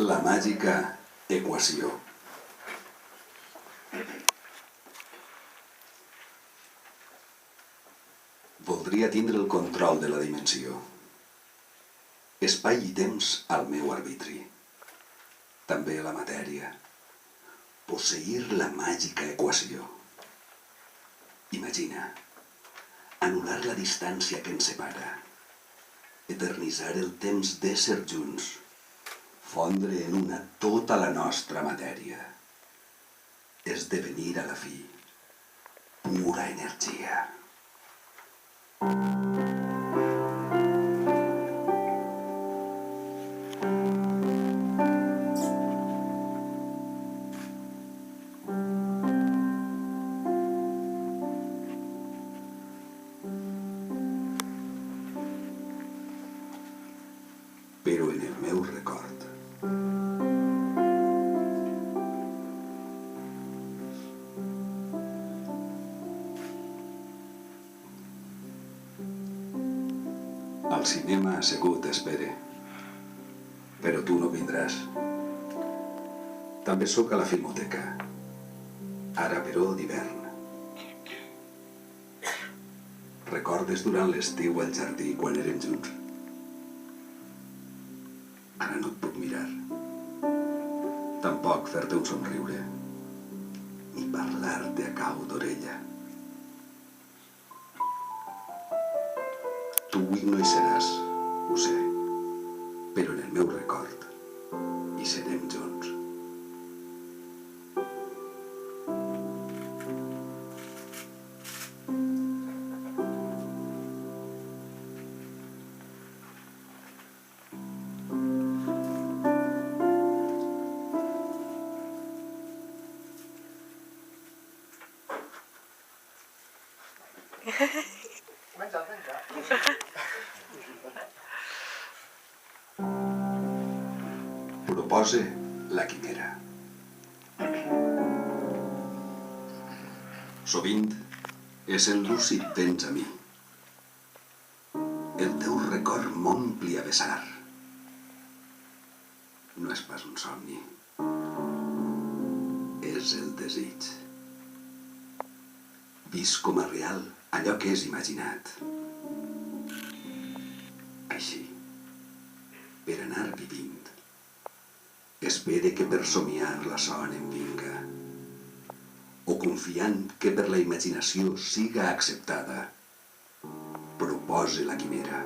La màgica equació. Voldria tindre el control de la dimensió. Espai i temps al meu arbitri. També la matèria. Posseir la màgica equació. Imagina, anul·lar la distància que ens separa. Eternitzar el temps d'ésser junts. Fondre en una tota la nostra matèria. Esdevenir a la fi pura energia. Però en el meu record. Al cinema assegut espere. Però tu no vindràs. També sóc a la filmoteca. Ara, però, d'hivern. Recordes durant l'estiu al jardí quan érem junts? Ara no et puc mirar. Tampoc fer-te un somriure. Ni parlar-te a cau d'orella. Tu avui no hi seràs, ho sé, però en el meu record hi serem junts. Propose la quimera. Sovint és el lúcid vens a mi. El teu record m'ompli a vessar. No és pas un somni. És el desig. Vist com a real allò que és imaginat. Així, per anar vivint, espere que per somiar la son em vinga, o confiant que per la imaginació siga acceptada, propose la quimera.